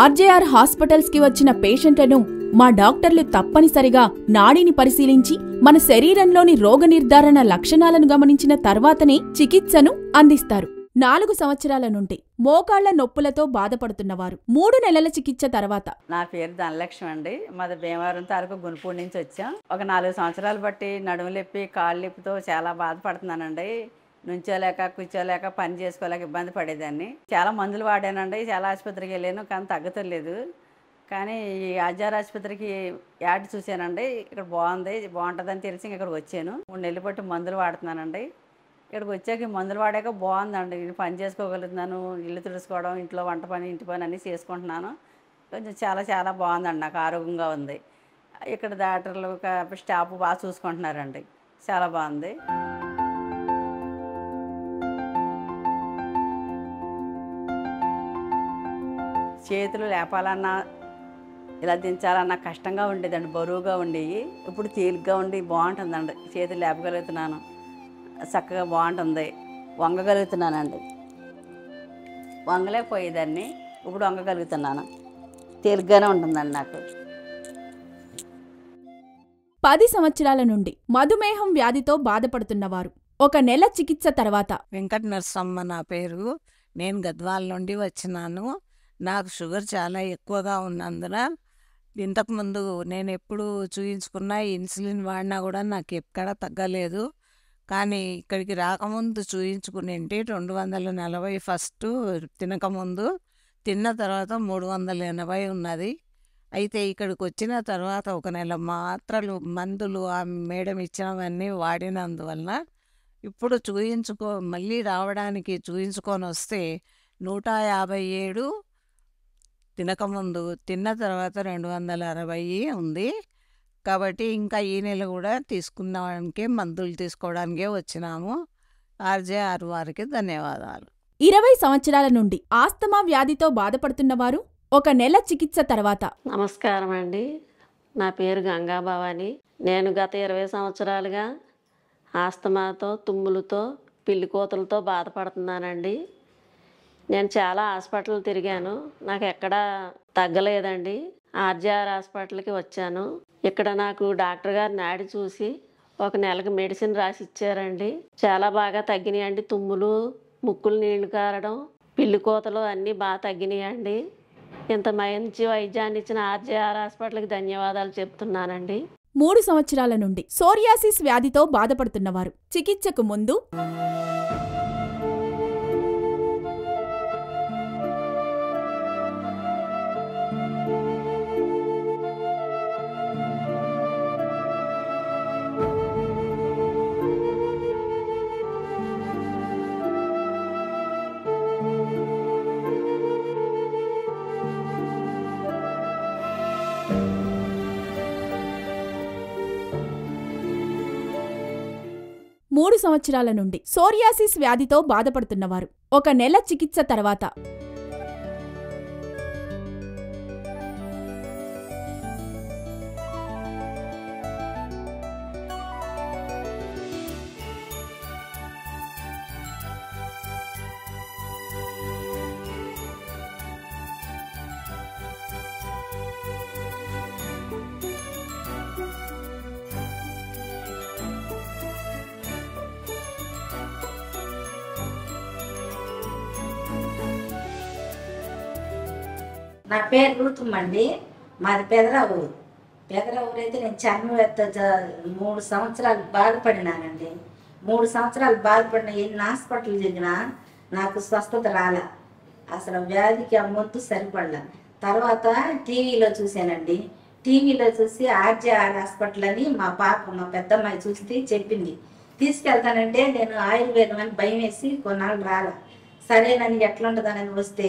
RJR hospitals కి వచ్చిన పేషెంట్లను మా డాక్టర్లు తప్పనిసరిగా నాడిని పరిశీలించి మన శరీరంలోని రోగ నిర్ధారణ లక్షణాలను గమనించిన తర్వాతనే చికిత్సను అందిస్తారు. 4 సంవత్సరాల నుండి మోకాళ్ల నొప్పులతో బాధపడుతున్నవారు 3 నెలల చికిత్స తర్వాత. నా పేరు ధనలక్ష్మి అండి. మాది భీమవరం తాలూకు గునుపూడి నుంచి వచ్చాం. ఒక 4 సంవత్సరాలు బట్టి నడుములెప్పి కాళ్ళెప్పితో చాలా బాధపడుతున్నానండి. నుంచోలేక కూర్చోలేక పని చేసుకోలేక ఇబ్బంది పడేదాన్ని. చాలా మందులు వాడానండి, చాలా ఆసుపత్రికి వెళ్ళాను, కానీ తగ్గలేదు. కానీ ఈ ఆర్జేఆర్ ఆసుపత్రికి యాడ్ చూశానండి. ఇక్కడ బాగుంటుందని తెలిసి ఇక్కడికి వచ్చాను. 3 నెలలు బట్టి మందులు వాడుతున్నానండి. ఇక్కడికి వచ్చాక మందులు వాడాక బాగుందండి. పని చేసుకోగలుగుతున్నాను, ఇల్లు తుడుచుకోవడం, ఇంట్లో వంట పని, ఇంటి పని అన్నీ చేసుకుంటున్నాను. కొంచెం చాలా బాగుందండి, నాకు ఆరోగ్యంగా ఉంది. ఇక్కడ డాక్టర్లు స్టాఫ్ బాగా చూసుకుంటున్నారండి, చాలా బాగుంది. చేతులు లేపాలన్నా ఇలా దించాలన్నా కష్టంగా ఉండేదండి, బరువుగా ఉండేవి. ఇప్పుడు తేలిగ్గా ఉండి బాగుంటుందండి. చేతులు లేపగలుగుతున్నాను, చక్కగా బాగుంటుంది. వంగగలుగుతున్నానండి. వంగలేకపోయేదాన్ని, ఇప్పుడు వంగగలుగుతున్నాను. తేలిగ్గానే ఉంటుందండి నాకు. 10 సంవత్సరాల నుండి మధుమేహం వ్యాధితో బాధపడుతున్నవారు 1 నెల చికిత్స తర్వాత. వెంకట నరసమ్మ నా పేరు. నేను గద్వాల నుండి వచ్చినాను. నాకు షుగర్ చాలా ఎక్కువగా ఉన్నందున ఇంతకుముందు నేను ఎప్పుడు చూయించుకున్నా, ఇన్సులిన్ వాడినా కూడా నాకు ఎక్కడ తగ్గలేదు. కానీ ఇక్కడికి రాకముందు చూయించుకునేంటి 240 ఫస్ట్ తినకముందు, తిన్న తర్వాత 380 ఉన్నది. అయితే ఇక్కడికి వచ్చిన తర్వాత 1 నెల మాత్రలు మందులు ఆ మేడం ఇచ్చినవన్నీ వాడినందువలన ఇప్పుడు మళ్ళీ రావడానికి చూయించుకొని వస్తే 157 తినకముందు, తిన్న తర్వాత 260 ఉంది. కాబట్టి ఇంకా ఈ నెల కూడా తీసుకున్నానికి, మందులు తీసుకోవడానికే వచ్చినాము. ఆర్జేఆర్ వారికి ధన్యవాదాలు. 20 సంవత్సరాల నుండి ఆస్తమా వ్యాధితో బాధపడుతున్నవారు 1 నెల చికిత్స తర్వాత. నమస్కారం అండి, నా పేరు గంగా భవాని. నేను గత 20 సంవత్సరాలుగా ఆస్తమాతో, తుమ్ములతో, పిల్లికోతలతో బాధపడుతున్నానండి. నేను చాలా హాస్పిటల్ తిరిగాను, నాకు ఎక్కడా తగ్గలేదండి. ఆర్జేఆర్ హాస్పిటల్కి వచ్చాను. ఇక్కడ నాకు డాక్టర్ గారు నాడి చూసి 1 నెలకు మెడిసిన్ రాసి ఇచ్చారండి. చాలా బాగా తగ్గినాయండి. తుమ్ములు, ముక్కులు నీళ్లు కారడం, పిల్లికోతలు అన్నీ బాగా తగ్గినాయండి. ఇంత మంచి వైద్యాన్ని ఇచ్చిన ఆర్జేఆర్ హాస్పిటల్కి ధన్యవాదాలు చెప్తున్నానండి. 3 సంవత్సరాల నుండి సోరియాసిస్ వ్యాధితో బాధపడుతున్నవారు చికిత్సకు ముందు. మూడు సంవత్సరాల నుండి సోరియాసిస్ వ్యాధితో బాధపడుతున్నవారు 1 నెల చికిత్స తర్వాత. నా పేరు రూతుమ్మండి. మాది పెదరావూరు. పెదరావూరు అయితే నేను చర్మవ్యాధితో 3 సంవత్సరాలు బాధపడినానండి. 3 సంవత్సరాలు బాధపడిన ఎన్ని హాస్పిటల్ తిరిగినా నాకు స్వస్థత రాలే. అసలు వ్యాధికి ఆ మొద్దు సరిపడలే. తర్వాత టీవీలో చూశానండి. టీవీలో చూసి ఆర్జేఆర్ హాస్పిటల్ అని మా పెద్దమ్మాయి చూస్తే చెప్పింది. తీసుకెళ్తానంటే నేను ఆయుర్వేదం అని భయం వేసి కొన్నాళ్ళు రాలే. సరేనని ఎట్లుంటుందని వస్తే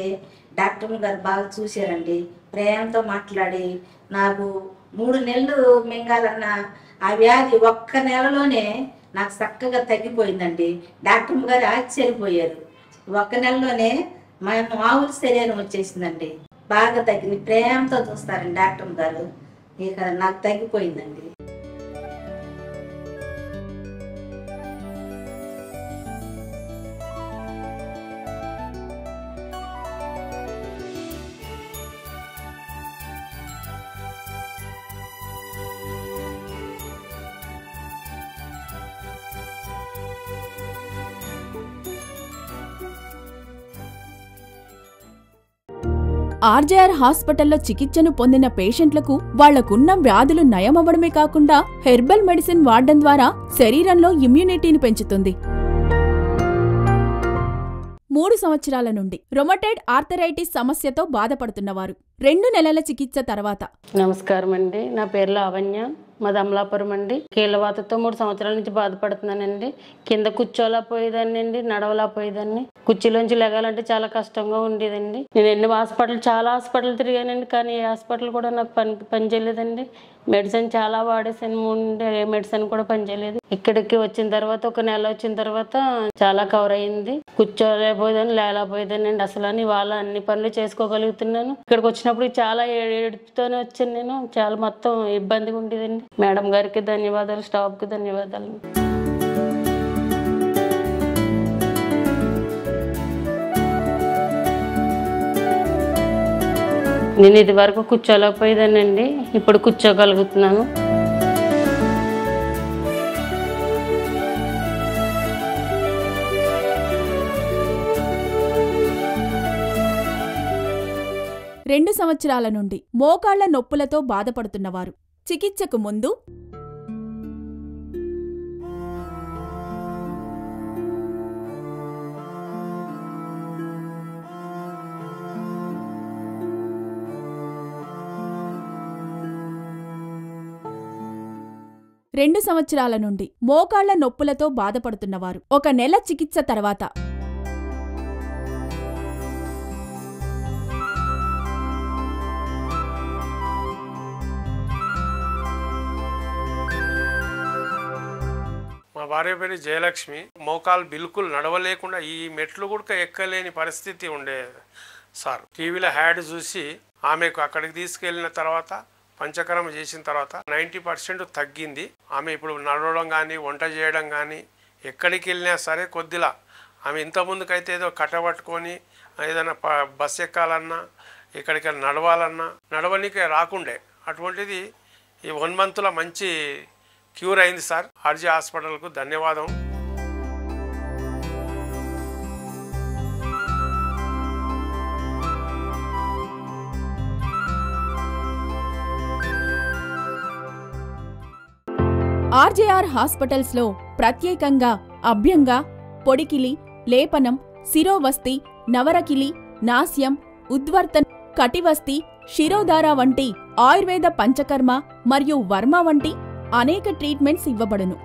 డాక్టర్ గారు బాగా చూశారండి. ప్రేమతో మాట్లాడి నాకు 3 నెలలు మింగాలన్న ఆ వ్యాధి 1 నెలలోనే నాకు చక్కగా తగ్గిపోయిందండి. డాక్టర్ గారు ఆశ్చర్యపోయారు. 1 నెలలోనే మామూలు శరీరం వచ్చేసిందండి. బాగా తగ్గింది. ప్రేమతో చూస్తారండి డాక్టర్ గారు. ఇక నాకు తగ్గిపోయిందండి. ఆర్జేఆర్ హాస్పిటల్లో చికిత్సను పొందిన పేషెంట్లకు వాళ్లకున్న వ్యాధులు నయమవ్వడమే కాకుండా హెర్బల్ మెడిసిన్ వాడడం ద్వారా శరీరంలో ఇమ్యూనిటీని పెంచుతుంది. 3 సంవత్సరాల నుండి రొమటైడ్ ఆర్థరైటిస్ సమస్యతో బాధపడుతున్నవారు 2 నెలల చికిత్స తర్వాత. నమస్కారం అండి, నా పేరు లావణ్య, మాది అమలాపురం అండి. కీళ్ళవాతతో 3 సంవత్సరాల నుంచి బాధపడుతున్నానండి. కింద కూర్చోలేకపోయేదాన్ని అండి, నడవలేకపోయేదాన్ని. కుర్చీలోంచి లెగాలంటే చాలా కష్టంగా ఉండేదండి. నేను చాలా హాస్పిటల్ తిరిగానండి, కానీ ఏ హాస్పిటల్ కూడా నాకు పని చేయలేదండి. మెడిసిన్ చాలా వాడేసాను, ఏ మెడిసిన్ కూడా పనిచేయలేదు. ఇక్కడికి వచ్చిన తర్వాత 1 నెల వచ్చిన తర్వాత చాలా కవర్ అయింది. కూర్చోలేకపోయేదాన్ని, లేకపోయేదాన్ని అండి. అసలు అని వాళ్ళ అన్ని పనులు చేసుకోగలుగుతున్నాను. ఇక్కడికి వచ్చినప్పుడు చాలా ఏడుతోనే వచ్చాను నేను. చాలా మొత్తం ఇబ్బందిగా ఉండేదండి. మేడం గారికి ధన్యవాదాలు, స్టాఫ్కి ధన్యవాదాలు. నేను ఇది వరకు కూర్చోలేకపోయేదానండి, ఇప్పుడు కూర్చోగలుగుతున్నాను. రెండు సంవత్సరాల నుండి మోకాళ్ల నొప్పులతో బాధపడుతున్నవారు చికిత్సకు ముందు 2 సంవత్సరాల నుండి మోకాళ్ల నొప్పులతో బాధపడుతున్నవారు 1 నెల చికిత్స తర్వాత. మా భార్య పేరు జయలక్ష్మి. మోకాలు బిల్కుల్ నడవలేకుండా ఈ మెట్లు కూడా ఎక్కలేని పరిస్థితి ఉండే సార్. టీవీలో యాడ్ చూసి ఆమెకు అక్కడికి తీసుకెళ్ళిన తర్వాత పంచకర్మ చేసిన తర్వాత 90% తగ్గింది. ఆమె ఇప్పుడు నడవడం కానీ వంట చేయడం కానీ ఎక్కడికి వెళ్ళినా సరే కొద్దిలా. ఆమె ఇంతకుముందుకైతే ఏదో కట్టబట్టుకొని ఏదైనా బస్ ఎక్కాలన్నా ఎక్కడికి నడవాలన్నా నడవనికే రాకుండే. అటువంటిది ఈ 1 మంత్లో మంచి క్యూర్ అయింది సార్. ఆర్జీ హాస్పిటల్కు ధన్యవాదం. ఆర్జేఆర్ హాస్పిటల్స్లో ప్రత్యేకంగా అభ్యంగా, పొడికిలి, లేపనం, శిరోవస్తి, నవరకిలి, నాస్యం, ఉద్వర్తన్, కటివస్తి, శిరోధార వంటి ఆయుర్వేద పంచకర్మ మరియు వర్మ వంటి అనేక ట్రీట్మెంట్స్ ఇవ్వబడును.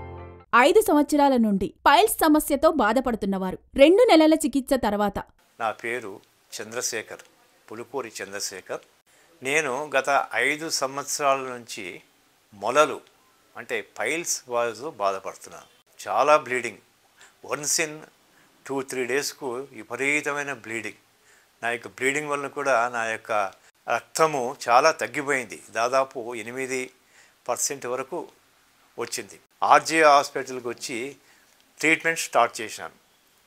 5 సంవత్సరాల నుండి పైల్స్ సమస్యతో బాధపడుతున్నవారు 2 నెలల చికిత్స తర్వాత. నా పేరు చంద్రశేఖర్, పులుకూరి చంద్రశేఖర్. నేను గత 5 సంవత్సరాల నుంచి మొలలు అంటే పైల్స్ వాళ్ళతో బాధపడుతున్నాను. చాలా బ్లీడింగ్, వన్స్ ఇన్ 2-3 డేస్కు విపరీతమైన బ్లీడింగ్. నా యొక్క బ్లీడింగ్ వల్ల కూడా నా యొక్క రక్తము చాలా తగ్గిపోయింది. దాదాపు 8% వరకు వచ్చింది. ఆర్జే హాస్పిటల్కి వచ్చి ట్రీట్మెంట్ స్టార్ట్ చేశాను.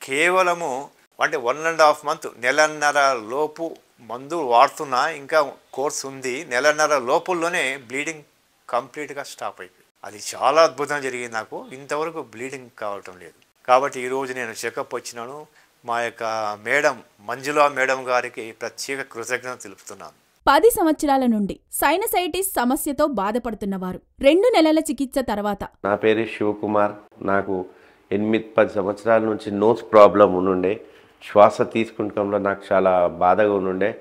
కేవలము అంటే 1.5 మంత్, నెలన్నర లోపు మందు వాడుతున్నా, ఇంకా కోర్స్ ఉంది. నెలన్నర లోపుల్లోనే బ్లీడింగ్ కంప్లీట్గా స్టాప్ అయిపోయింది. అది చాలా అద్భుతం జరిగింది నాకు. ఇంతవరకు బ్లీడింగ్ కావటం లేదు. కాబట్టి ఈరోజు నేను చెకప్ వచ్చినాను. మా యొక్క మేడం మంజులా మేడం గారికి ప్రత్యేక కృతజ్ఞత తెలుపుతున్నాను. 10 సంవత్సరాల నుండి సైనసైటిస్ సమస్యతో బాధపడుతున్నవారు 2 నెలల చికిత్స తర్వాత. నా పేరు శివకుమార్. నాకు 8-10 సంవత్సరాల నుంచి నోస్ ప్రాబ్లం ఉండే. శ్వాస తీసుకుంటంలో నాకు చాలా బాధగా ఉండే.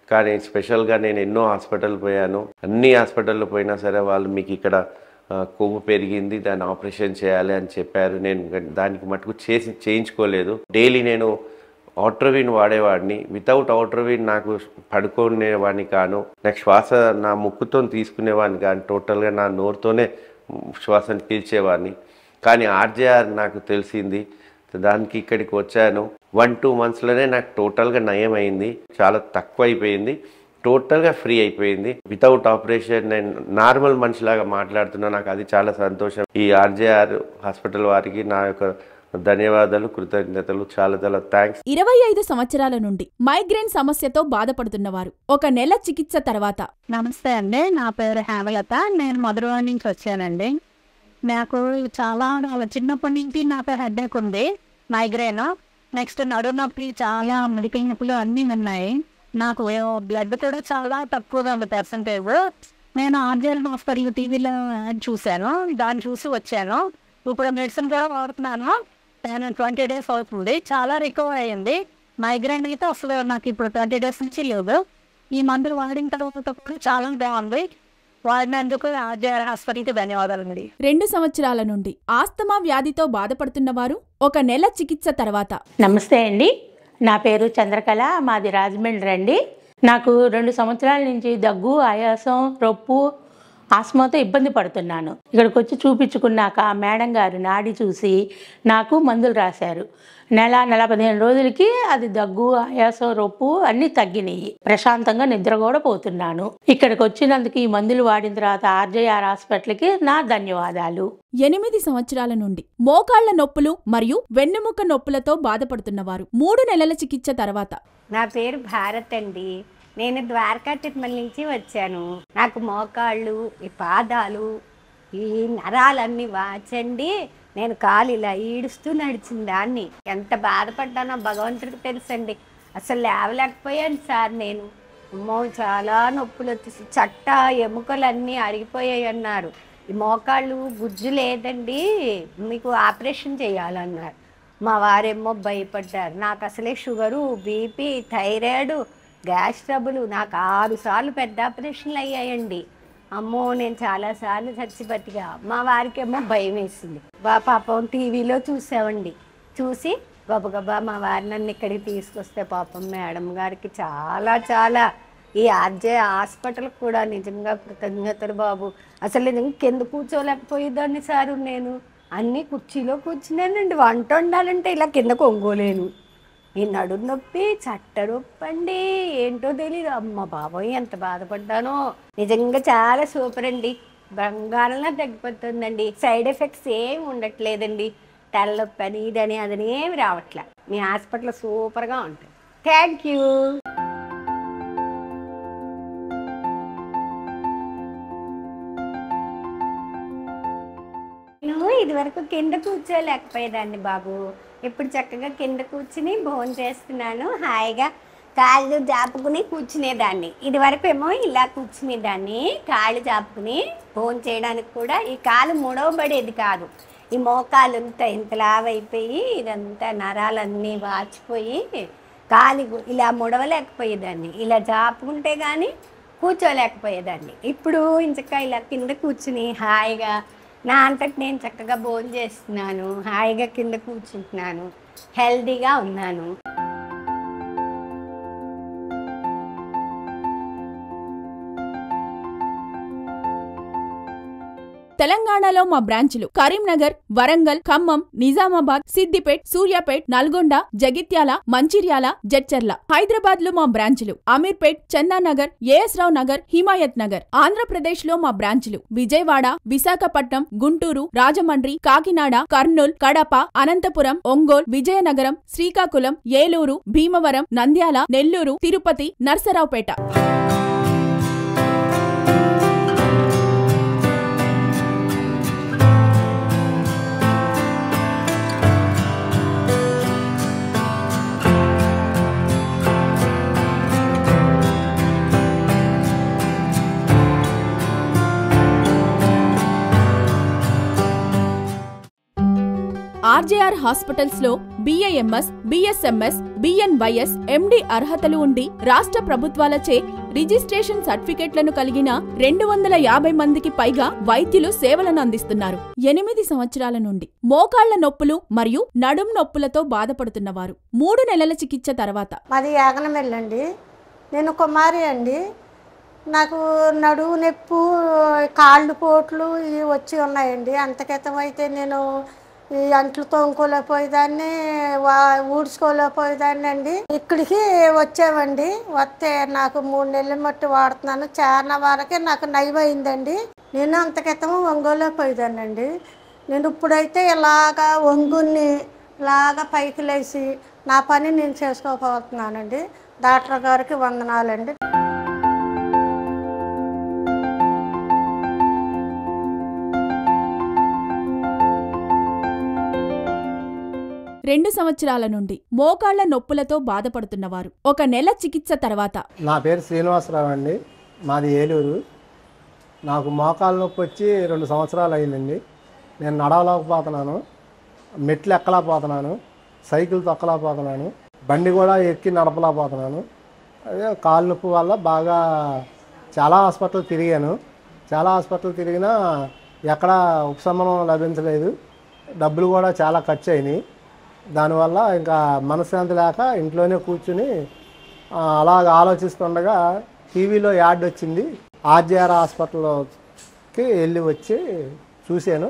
కానీ స్పెషల్గా నేను ఎన్నో హాస్పిటల్ పోయాను. అన్ని హాస్పిటల్లో పోయినా సరే వాళ్ళు మీకు ఇక్కడ కొవ్వు పెరిగింది, దాన్ని ఆపరేషన్ చేయాలి అని చెప్పారు. నేను దానికి మటుకు చేయించుకోలేదు. డైలీ నేను ఆట్రోవిన్ వాడేవాడిని. వితౌట్ ఆట్రోవిన్ నాకు పడుకునేవాడిని కాను. నాకు శ్వాస నా ముక్కుతో తీసుకునేవాడిని కానీ టోటల్గా నా నోరుతోనే శ్వాసను పీల్చేవాడిని. కానీ ఆర్జేఆర్ నాకు తెలిసింది. దానికి ఇక్కడికి వచ్చాను. 1-2 మంత్స్లోనే నాకు టోటల్గా నయం అయింది. చాలా తక్కువ అయిపోయింది. టోటల్గా ఫ్రీ అయిపోయింది. వితౌట్ ఆపరేషన్ నేను నార్మల్ మనిషిలాగా మాట్లాడుతున్నా. నాకు అది చాలా సంతోషం. ఈ ఆర్జేఆర్ హాస్పిటల్ వారికి నా యొక్క ధన్యవాదాలు, కృతజ్ఞతలు. చాలా చాలా థ్యాంక్స్. 25 సంవత్సరాల నుండి మైగ్రేన్ సమస్యతో బాధపడుతున్నవారు 1 నెల చికిత్స తర్వాత. నమస్తే అండి, నా పేరు హేమలత. నేను మధురవాడ నుంచి వచ్చానండి. నాకు చాలా చిన్నప్పటి నుంచి నాకు హెడేక్ ఉంది, మైగ్రేన్. నెక్స్ట్ నడుము నొప్పి, చాలా మెడికల్ నొప్పులు అన్నీ ఉన్నాయి. నాకు బ్లడ్ కూడా చాలా తక్కువగా ఉంది పర్సంటేజ్. నేను ఆర్జీఆర్ హాస్పిటల్ టీవీలో చూశాను, దాన్ని చూసి వచ్చాను. ఇప్పుడు మెడిసిన్ కూడా వాడుతున్నాను. నేను 20 days అవుతుంది, చాలా రికవర్ అయ్యింది. మైగ్రేన్ అయితే అసలు నాకు ఇప్పుడు 20 days నుంచి లేదు. ఈ మందులు వాడిన తర్వాత కూడా చాలా బాగుంది. వాడినందుకు ఆర్జీఆర్ హాస్పిటల్కి ధన్యవాదాలండి. 2 సంవత్సరాల నుండి ఆస్తమా వ్యాధితో బాధపడుతున్నవారు 1 నెల చికిత్స తర్వాత. నమస్తే అండి, నా పేరు చంద్రకళ, మాది రాజమండ్రి అండి. నాకు 2 సంవత్సరాల నుంచి దగ్గు, ఆయాసం, రొప్పు, ఆస్మాతో ఇబ్బంది పడుతున్నాను. ఇక్కడికి వచ్చి చూపించుకున్నాక మేడం గారు నాడి చూసి నాకు మందులు రాశారు. నెల 15 రోజులకి అది దగ్గు, ఆయాసం, రొప్పు అన్నీ తగ్గినాయి. ప్రశాంతంగా నిద్ర కూడా పోతున్నాను. ఇక్కడికి వచ్చినందుకు ఈ మందులు వాడిన తర్వాత ఆర్జీఆర్ హాస్పిటల్కి నా ధన్యవాదాలు. 8 సంవత్సరాల నుండి మోకాళ్ల నొప్పులు మరియు వెన్నెముక నొప్పులతో బాధపడుతున్నవారు 3 నెలల చికిత్స తర్వాత. నా పేరు భారత్ అండి. నేను ద్వారకా తిరుమల నుంచి వచ్చాను. నాకు మోకాళ్ళు, ఈ పాదాలు, ఈ నరాలన్నీ వాచండి. నేను కాలు ఇలా ఈడుస్తూ నడిచిన దాన్ని. ఎంత బాధపడ్డానో భగవంతుడికి తెలుసండి. అసలు లేవలేకపోయాను సార్ నేను. అమ్మో చాలా నొప్పులు వచ్చేసి చట్ట ఎముకలన్నీ అరిగిపోయాయి అన్నారు. ఈ మోకాళ్ళు గుజ్జు లేదండి, మీకు ఆపరేషన్ చేయాలన్నారు. మా వారేమో భయపడ్డారు. నాకు అసలే sugar, BP, thyroid, gas trouble, నాకు 6 సార్లు పెద్ద ఆపరేషన్లు అయ్యాయండి. అమ్మో నేను చాలాసార్లు చచ్చిపట్టిగా. మా వారికేమో భయం వేసింది. పాపం టీవీలో చూసామండి. చూసి గబగబా మా వారి నన్ను ఇక్కడికి తీసుకొస్తే పాపం మేడం గారికి చాలా ఈ ఆర్జే హాస్పిటల్కి కూడా నిజంగా కృతజ్ఞతలు బాబు. అసలు ఇంకెందుకు కూర్చోలేకపోయేదాన్ని సారు. నేను అన్నీ కుర్చీలో కూర్చున్నానండి. వంట వండాలంటే ఇలా కింద కొంగోలేను. ఈ నడుము నొప్పి, చట్ట నొప్పి అండి, ఏంటో తెలియదు. అమ్మ బాబోయ్ ఎంత బాధపడ్డానో. నిజంగా చాలా సూపర్ అండి. బంగారంలా తగ్గిపోతుందండి. సైడ్ ఎఫెక్ట్స్ ఏమి ఉండట్లేదండి. తలనొప్పి అని ఇదని అదని ఏమి రావట్లే. మీ హాస్పిటల్ సూపర్గా ఉంటుంది. Thank you. నేను ఇదివరకు కింద కూర్చోలేకపోయేదాన్ని బాబు. ఇప్పుడు చక్కగా కింద కూర్చుని భోజనం చేస్తున్నాను. హాయిగా కాళ్ళు జాపుకుని కూర్చునేదాన్ని. ఇదివరకు ఏమో ఇలా కూర్చునేదాన్ని, కాళ్ళు జాపుకుని భోజనం చేయడానికి కూడా ఈ కాలు ముడవబడేది కాదు. ఈ మోకాలు ఇంతలావైపోయి ఇదంతా నరాలన్నీ వాచిపోయి కాలు ఇలా ముడవలేకపోయేదాన్ని. ఇలా జాపుకుంటే కానీ కూర్చోలేకపోయేదాన్ని. ఇప్పుడు ఇంచక్క ఇలా కింద కూర్చుని హాయిగా నా అంతటి నేను చక్కగా భోజనం చేస్తున్నాను. హాయిగా కింద కూర్చుంటున్నాను. హెల్తీగా ఉన్నాను. తెలంగాణలో మా బ్రాంచులు కరీంనగర్, వరంగల్, ఖమ్మం, నిజామాబాద్, సిద్దిపేట్, సూర్యాపేట్, నల్గొండ, జగిత్యాల, మంచిర్యాల, జడ్చర్ల. హైదరాబాద్ లో మా బ్రాంచులు అమీర్పేట్, చందానగర్, ఏఎస్ రావు నగర్, హిమాయత్ నగర్. ఆంధ్రప్రదేశ్ లో మా బ్రాంచులు విజయవాడ, విశాఖపట్నం, గుంటూరు, రాజమండ్రి, కాకినాడ, కర్నూల్, కడప, అనంతపురం, ఒంగోల్, విజయనగరం, శ్రీకాకుళం, ఏలూరు, భీమవరం, నంద్యాల, నెల్లూరు, తిరుపతి, నర్సరావుపేట. ఆర్జేఆర్ హాస్పిటల్స్ లో BAMS, BSMS, BNYS, MD అర్హతలు ఉండి రాష్ట్ర ప్రభుత్వాలచే రిజిస్ట్రేషన్ సర్టిఫికెట్లను కలిగిన 250 మందికి పైగా వైద్యులు సేవలను అందిస్తున్నారు. 8 సంవత్సరాల నుండి మోకాళ్ల నొప్పులు మరియు నడుం నొప్పులతో బాధపడుతున్నవారు 3 నెలల చికిత్స తర్వాత. మాది యాగనమెల్లండి. నేను కుమారి అండి. నాకు నడువు నొప్పు, కాళ్ళు పోట్లు ఇవి వచ్చి ఉన్నాయండి. అంతక్రితం అయితే నేను ఈ అంట్లు తోముకోలేకపోయేదాన్ని, ఊడ్చుకోలేకపోయేదాన్ని అండి. ఇక్కడికి వచ్చామండి. వస్తే నాకు 3 నెలల మట్టి వాడుతున్నాను. చాలా వరకే నాకు నయమైందండి. నేను అంతక్రితం వంగోలేకపోయేదాన్ని అండి. నేను ఇప్పుడైతే ఇలాగా వంగుని ఇలాగా పైకి లేచి నా పని నేను చేసుకోకపోతున్నానండి. డాక్టర్ గారికి వందనాలండి. 2 సంవత్సరాల నుండి మోకాళ్ల నొప్పులతో బాధపడుతున్నవారు. 1 నెల చికిత్స తర్వాత. నా పేరు శ్రీనివాసరావు అండి, మాది ఏలూరు. నాకు మోకాళ్ళ నొప్పి వచ్చి 2 సంవత్సరాలు అయిందండి. నేను నడవలేకపోతున్నాను, మెట్లు ఎక్కలేకపోతున్నాను, సైకిల్ తొక్కలేకపోతున్నాను, బండి కూడా ఎక్కి నడపలేకపోతున్నాను. అదే కాళ్ళ నొప్పి వల్ల బాగా చాలా హాస్పిటల్ తిరిగాను. చాలా హాస్పిటల్ తిరిగినా ఎక్కడా ఉపశమనం లభించలేదు. డబ్బులు కూడా చాలా ఖర్చు అయినాయి. దానివల్ల ఇంకా మనశ్శాంతి లేక ఇంట్లోనే కూర్చుని అలాగ ఆలోచిస్తుండగా టీవీలో యాడ్ వచ్చింది. ఆర్జేఆర్ హాస్పిటల్కి వెళ్ళి వచ్చి చూశాను.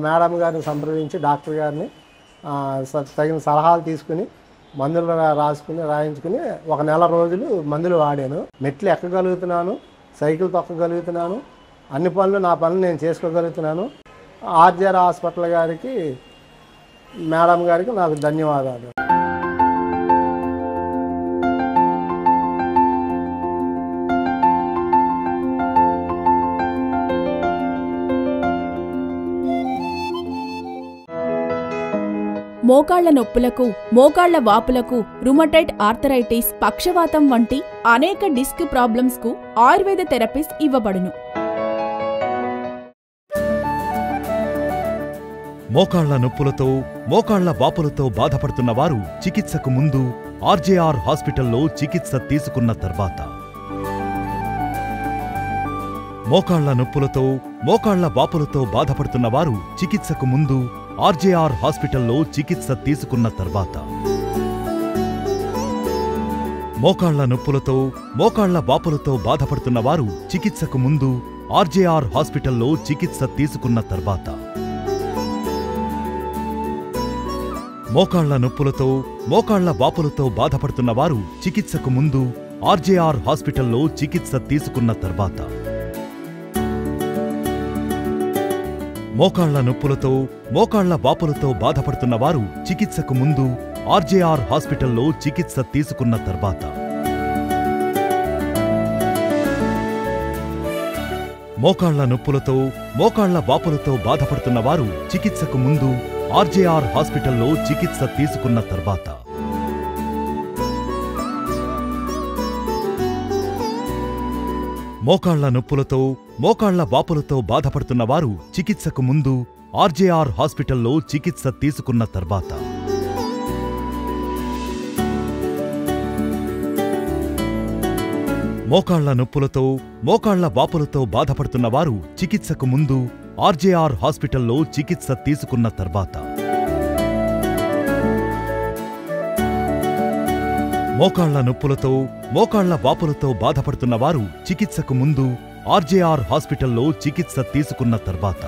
మేడం గారిని సంప్రదించి డాక్టర్ గారిని తగిన సలహాలు తీసుకుని మందులు రాయించుకుని 1 నెల రోజులు మందులు వాడాను. మెట్లు ఎక్కగలుగుతున్నాను, సైకిల్ తొక్కగలుగుతున్నాను, అన్ని పనులు నా పనులు నేను చేసుకోగలుగుతున్నాను. ఆర్జేఆర్ హాస్పిటల్ గారికి, మేడం గారికి నాకు ధన్యవాదాలు. మోకాళ్ల నొప్పులకు, మోకాళ్ల వాపులకు, రుమటైడ్ ఆర్థరైటిస్, పక్షవాతం వంటి అనేక డిస్క్ ప్రాబ్లమ్స్ కు ఆయుర్వేద థెరపీస్ ఇవ్వబడును. మోకాళ్ల నొప్పులతో, మోకాళ్ల వాపులతో బాధపడుతున్న వారు చికిత్సకు ముందు ఆర్జేఆర్ హాస్పిటల్లో చికిత్స తీసుకున్న తర్వాత, మోకాళ్ల నొప్పులతో, మోకాళ్ల వాపులతో బాధపడుతున్న వారు చికిత్సకు ముందు ఆర్జేఆర్ హాస్పిటల్లో చికిత్స తీసుకున్న తర్వాత, మోకాళ్ల నొప్పులతో, మోకాళ్ల వాపులతో బాధపడుతున్న వారు చికిత్సకు ముందు ఆర్జేఆర్ హాస్పిటల్లో చికిత్స తీసుకున్న తర్వాత, మోకాళ్ల నొప్పులతో, మోకాళ్ల వాపులతో బాధపడుతున్న వారు చికిత్సకు ముందు ఆర్జేఆర్ హాస్పిటల్లో చికిత్స తీసుకున్న తర్వాత, మోకాళ్ల నొప్పులతో, మోకాళ్ల వాపులతో బాధపడుతున్న వారు చికిత్సకు ముందు ఆర్జేఆర్ హాస్పిటల్లో చికిత్స తీసుకున్న తర్వాత, మోకాళ్ల నొప్పులతో, మోకాళ్ల వాపులతో బాధపడుతున్న వారు చికిత్సకు ముందు ఆర్జేఆర్ హాస్పిటల్లో చికిత్స తీసుకున్న తర్వాత, మోకాళ్ల నొప్పులతో, మోకాళ్ల వాపులతో బాధపడుతున్న వారు చికిత్సకు ముందు ఆర్జేఆర్ హాస్పిటల్లో చికిత్స తీసుకున్న తర్వాత, మోకాళ్ల నొప్పులతో, మోకాళ్ల వాపులతో బాధపడుతున్న వారు చికిత్సకు ముందు ఆర్జేఆర్ హాస్పిటల్లో చికిత్స తీసుకున్న తర్వాత, మోకాళ్ల నొప్పులతో, మోకాళ్ల వాపులతో బాధపడుతున్న వారు చికిత్సకు ముందు ఆర్జేఆర్ హాస్పిటల్లో చికిత్స తీసుకున్న తర్వాత,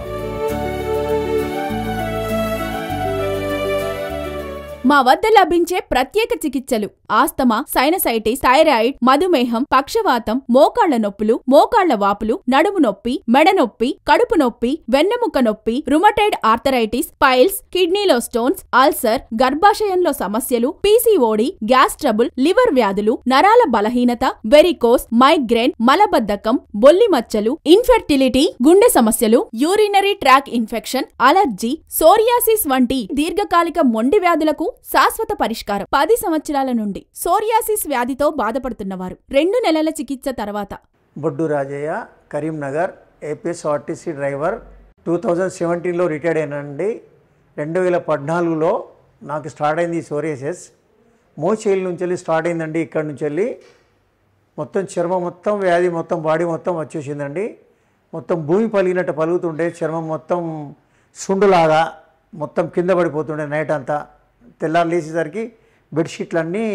మా వద్ద లభించే ప్రత్యేక చికిత్సలు: ఆస్తమా, సైనసైటిస్, థైరాయిడ్, మధుమేహం, పక్షవాతం, మోకాళ్ల నొప్పులు, మోకాళ్ల వాపులు, నడుము నొప్పి, మెడ నొప్పి, కడుపు నొప్పి, వెన్నెముక నొప్పి, రుమటైడ్ ఆర్థరైటిస్, పైల్స్, కిడ్నీలో స్టోన్స్, అల్సర్, గర్భాశయంలో సమస్యలు, పీసీఓడి, గ్యాస్ ట్రబుల్, లివర్ వ్యాధులు, నరాల బలహీనత, వెరికోస్, మైగ్రేన్, మలబద్ధకం, బొల్లి మచ్చలు, ఇన్ఫెర్టిలిటీ, గుండె సమస్యలు, urinary tract infection, allergy, psoriasis వంటి దీర్ఘకాలిక మొండి వ్యాధులకు శాశ్వత పరిష్కారం. 10 సంవత్సరాల నుండి సోరియాసిస్ వ్యాధితో బాధపడుతున్నవారు 2 నెలల చికిత్స తర్వాత. Boddu Rajaiah, Karimnagar, APSRTC driver. 2017లో రిటైర్డ్ అయినండి. 2014లో నాకు స్టార్ట్ అయింది ఈ సోరియాసిస్. మోచేలు నుంచి వెళ్ళి స్టార్ట్ అయిందండి. ఇక్కడ నుంచి వెళ్ళి మొత్తం చర్మం మొత్తం వ్యాధి మొత్తం బాడీ మొత్తం వచ్చేసిందండి. మొత్తం భూమి పలిగినట్టు పలుగుతుండే, చర్మం మొత్తం సుండులాగా మొత్తం కింద పడిపోతుండే. నైట్ అంతా తెల్లారు లేచేసరికి బెడ్షీట్లన్నీ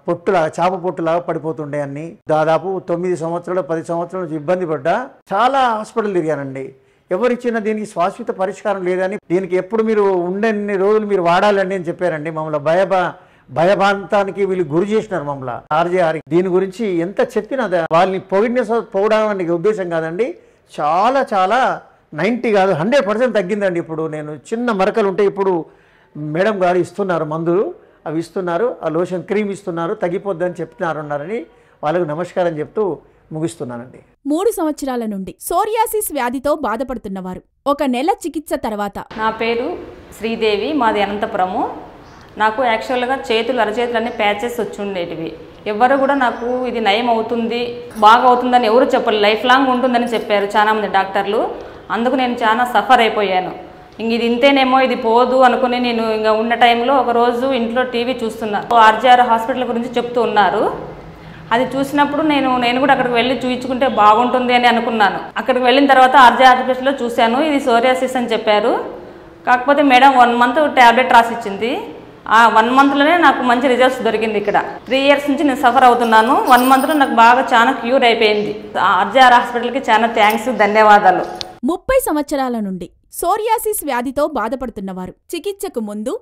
పొట్టులాగా, చేప పొట్టులాగా పడిపోతుండే అన్నీ. దాదాపు 9 సంవత్సరాలు 10 సంవత్సరాల నుంచి ఇబ్బంది పడ్డా. చాలా హాస్పిటల్ తిరిగానండి. ఎవరిచ్చినా దీనికి శాశ్వత పరిష్కారం లేదని, దీనికి ఎప్పుడు మీరు ఉండని రోజులు మీరు వాడాలండి అని చెప్పారండి. మమ్మల్ని భయభాంతానికి వీళ్ళు గురి చేసినారు మమ్మల్ని. ఆర్జేఆర్ దీని గురించి ఎంత చెప్పినా వాళ్ళని పొగడానికి ఉద్దేశం కాదండి. చాలా చాలా 90 కాదు 100% తగ్గిందండి. ఇప్పుడు నేను చిన్న మరకలు ఉంటే ఇప్పుడు మేడం గారు ఇస్తున్నారు మందులు, అవి ఇస్తున్నారు, ఆ లోషన్ క్రీమ్ ఇస్తున్నారు, తగ్గిపోద్దని చెప్తున్నారన్నారని వాళ్ళకు నమస్కారం చెప్తూ ముగిస్తున్నానండి. 3 సంవత్సరాల నుండి సోరియాసిస్ వ్యాధితో బాధపడుతున్నవారు 1 నెల చికిత్స తర్వాత. నా పేరు శ్రీదేవి, మాది అనంతపురము. నాకు యాక్చువల్గా చేతులు అరచేతులన్నీ ప్యాచెస్ వచ్చి ఉండేటివి. ఎవరు కూడా నాకు ఇది నయం అవుతుంది, బాగా అవుతుందని ఎవరు చెప్పలేదు. లైఫ్ లాంగ్ ఉంటుందని చెప్పారు చాలామంది డాక్టర్లు. అందుకు నేను చాలా సఫర్ అయిపోయాను. ఇంక ఇది ఇంతేనేమో, ఇది పోదు అనుకుని నేను ఇంకా ఉన్న టైంలో ఒకరోజు ఇంట్లో టీవీ చూస్తున్నాను. ఆర్జీఆర్ హాస్పిటల్ గురించి చెప్తూ ఉన్నారు. అది చూసినప్పుడు నేను కూడా అక్కడికి వెళ్ళి చూయించుకుంటే బాగుంటుంది అని అనుకున్నాను. అక్కడికి వెళ్ళిన తర్వాత ఆర్జీఆర్ హాస్పిటల్లో చూశాను. ఇది సోరియాసిస్ అని చెప్పారు. కాకపోతే మేడం 1 మంత్ ట్యాబ్లెట్ రాసి ఇచ్చింది. ఆ 1 మంత్లోనే నాకు మంచి రిజల్ట్స్ దొరికింది. ఇక్కడ 3 ఇయర్స్ నుంచి నేను సఫర్ అవుతున్నాను. 1 మంత్లో నాకు బాగా చాలా క్యూర్ అయిపోయింది. ఆర్జీఆర్ హాస్పిటల్కి చాలా థ్యాంక్స్, ధన్యవాదాలు. 30 సంవత్సరాల నుండి సోరియాసిస్ వ్యాధితో బాధపడుతున్నవారు చికిత్సకు ముందు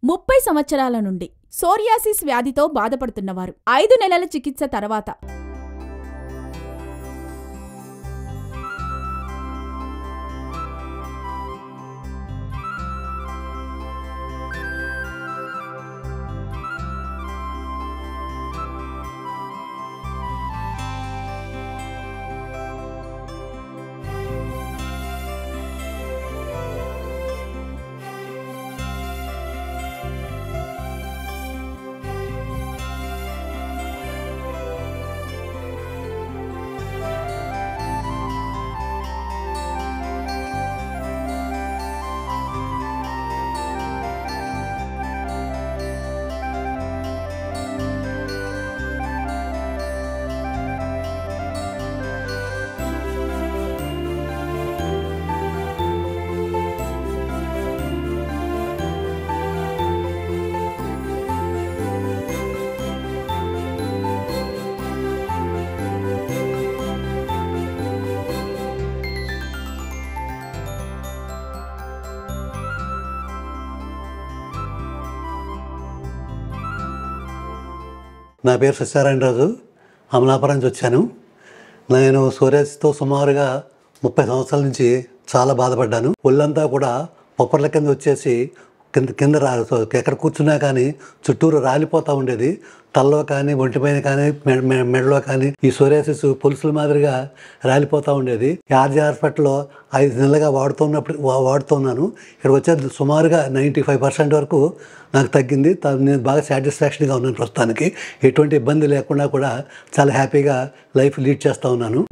ముప్పై సంవత్సరాల నుండి సోరియాసిస్ వ్యాధితో బాధపడుతున్నవారు 5 నెలల చికిత్స తర్వాత నా పేరు సత్యనారాయణ రాజు, అమలాపురం నుంచి వచ్చాను. నేను సోరియాసిస్తో సుమారుగా 30 సంవత్సరాల నుంచి చాలా బాధపడ్డాను. ఒళ్ళంతా కూడా పొప్పర్ల కింద వచ్చేసి కింద ఎక్కడ కూర్చున్నా కానీ చుట్టూరు రాలిపోతూ ఉండేది. తలలో కానీ ఒంటిపైన కానీ మెడలో కానీ ఈ సోరియాసిస్ పొలుసుల మాదిరిగా రాలిపోతూ ఉండేది. ఆర్జీఆర్ హాస్పిటల్లో 5 నెలలుగా వాడుతున్నాను. ఇక్కడ వచ్చేది సుమారుగా 95% వరకు నాకు తగ్గింది. నేను బాగా సాటిస్ఫాక్షన్గా ఉన్నాను. ప్రస్తుతానికి ఎటువంటి ఇబ్బంది లేకుండా కూడా చాలా హ్యాపీగా లైఫ్ లీడ్ చేస్తూ ఉన్నాను.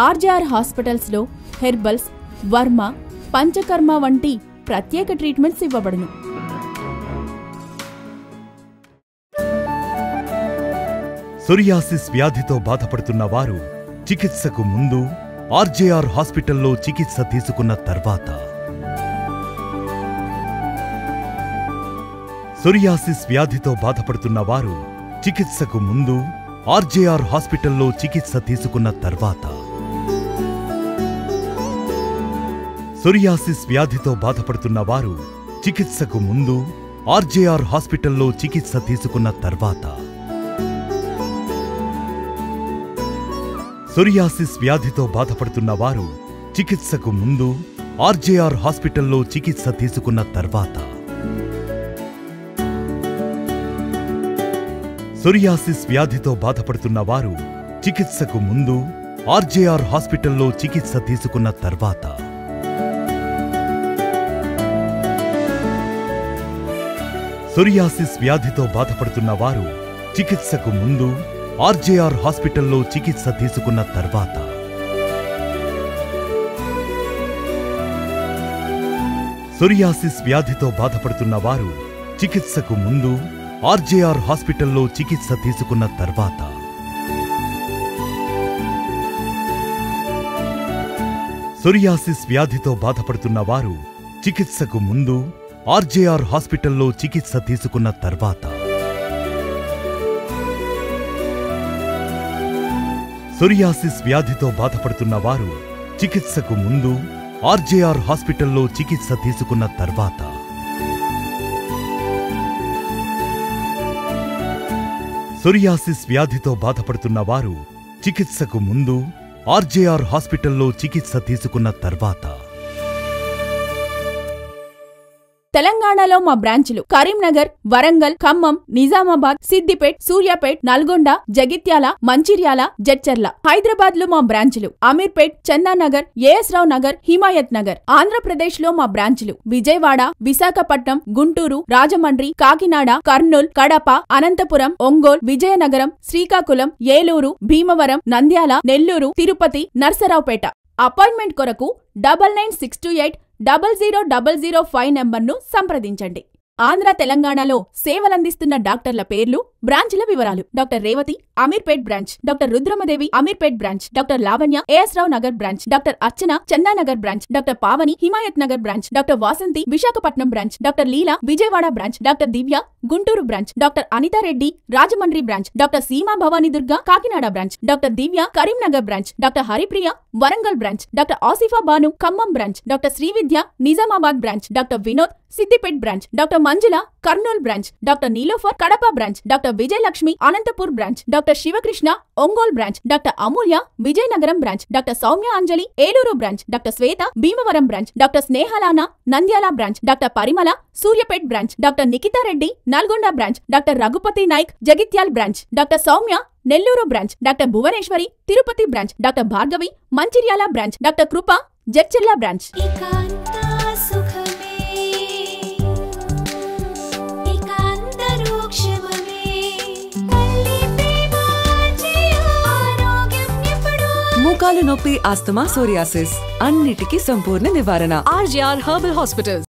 ఆర్జేఆర్ హాస్పిటల్స్లో హెర్బల్స్, వర్మ, పంచకర్మ వంటి ప్రత్యేక ట్రీట్మెంట్స్ ఇవ్వబడును. సోరియాసిస్ వ్యాధితో బాధపడుతున్న వారు చికిత్సకు ముందు ఆర్జేఆర్ హాస్పిటల్లో చికిత్స తీసుకున్న తర్వాత, సోరియాసిస్ వ్యాధితో బాధపడుతున్న వారు చికిత్సకు ముందు ఆర్జేఆర్ హాస్పిటల్లో చికిత్స తీసుకున్న తర్వాత, సోరియాసిస్ వ్యాధితో బాధపడుతున్న వారు చికిత్సకు ముందు ఆర్జేఆర్ హాస్పిటల్లో చికిత్స తీసుకున్న తర్వాత, సోరియాసిస్ వ్యాధితో బాధపడుతున్న వారు చికిత్సకు ముందు ఆర్జేఆర్ హాస్పిటల్లో చికిత్స తీసుకున్న తర్వాత, సోరియాసిస్ వ్యాధితో బాధపడుతున్న వారు చికిత్సకు ముందు ఆర్జేఆర్ హాస్పిటల్లో చికిత్స తీసుకున్న తర్వాత, సోరియాసిస్ వ్యాధితో బాధపడుతున్న వారు చికిత్సకు ముందు ఆర్జేఆర్ హాస్పిటల్లో చికిత్స తీసుకున్న తర్వాత, సోరియాసిస్ వ్యాధితో బాధపడుతున్న వారు చికిత్సకు ముందు ఆర్జేఆర్ హాస్పిటల్లో చికిత్స తీసుకున్న తర్వాత, సోరియాసిస్ వ్యాధితో బాధపడుతున్న వారు చికిత్సకు ముందు ఆర్జేఆర్ హాస్పిటల్లో చికిత్స తీసుకున్న తర్వాత, సోరియాసిస్ వ్యాధితో బాధపడుతున్న వారు చికిత్సకు ముందు ఆర్జేఆర్ హాస్పిటల్లో చికిత్స తీసుకున్న తర్వాత, సోరియాసిస్ వ్యాధితో బాధపడుతున్న వారు చికిత్సకు ముందు ఆర్జేఆర్ హాస్పిటల్లో చికిత్స తీసుకున్న తర్వాత. తెలంగాణలో మా బ్రాంచులు కరీంనగర్, వరంగల్, ఖమ్మం, నిజామాబాద్, సిద్దిపేట్, సూర్యాపేట్, నల్గొండ, జగిత్యాల, మంచిర్యాల, జడ్చర్ల. హైదరాబాద్ లో మా బ్రాంచులు అమీర్పేట్, చందానగర్, ఏఎస్ రావు నగర్, హిమాయత్ నగర్. ఆంధ్రప్రదేశ్ లో మా బ్రాంచులు విజయవాడ, విశాఖపట్నం, గుంటూరు, రాజమండ్రి, కాకినాడ, కర్నూల్, కడప, అనంతపురం, ఒంగోల్, విజయనగరం, శ్రీకాకుళం, ఏలూరు, భీమవరం, నంద్యాల, నెల్లూరు, తిరుపతి, నర్సరావుపేట. అపాయింట్మెంట్ కొరకు 9968000005 నంబర్ను సంప్రదించండి. ఆంధ్ర తెలంగాణలో సేవలందిస్తున్న డాక్టర్ల పేర్లు, బ్రాంచ్ల వివరాలు. Doctor Revathi, Ameerpet branch. Doctor Rudramadevi, Ameerpet branch. Doctor Lavanya, AS Rao Nagar branch. Doctor Archana, Chandanagar branch. Doctor Pavani, Himayat Nagar branch. Doctor Vasanthi, Visakhapatnam branch. Doctor Leela, Vijayawada branch. Doctor Divya, Guntur branch. Doctor Anitha Reddy, Rajahmundry branch. Doctor Seema Bhavani Durga, Kakinada branch. Doctor Divya, Karimnagar branch. Doctor Haripriya, Warangal branch. Doctor Asifa Banu, Khammam branch. Doctor Srividya, Nizamabad branch. Doctor Vinod, Siddipet branch. Doctor Manjula, Kurnool branch. Doctor Nilofer, Kadapa branch. Doctor Vijayalakshmi, Anantapur branch. Doctor Sivakrishna, Ongole branch. Doctor Amulya, Vizianagaram branch. Doctor Soumya Anjali, Eluru branch. Doctor Swetha, Bhimavaram branch. Doctor Snehalana, Nandyal branch. Doctor Parimala, Suryapet branch. Doctor Nikitha Reddy, Nalgonda branch. Doctor Raghupathi Nayak, Jagtial branch. Doctor Soumya, Nellore branch. Doctor Bhuvaneswari, Tirupati branch. Doctor Bhargavi, Mancherial branch. Doctor Krupa, Jadcherla branch. మోకాలు నొప్పి, asthma, psoriasis అన్నిటికీ సంపూర్ణ నివారణ. RJR herbal hospitals.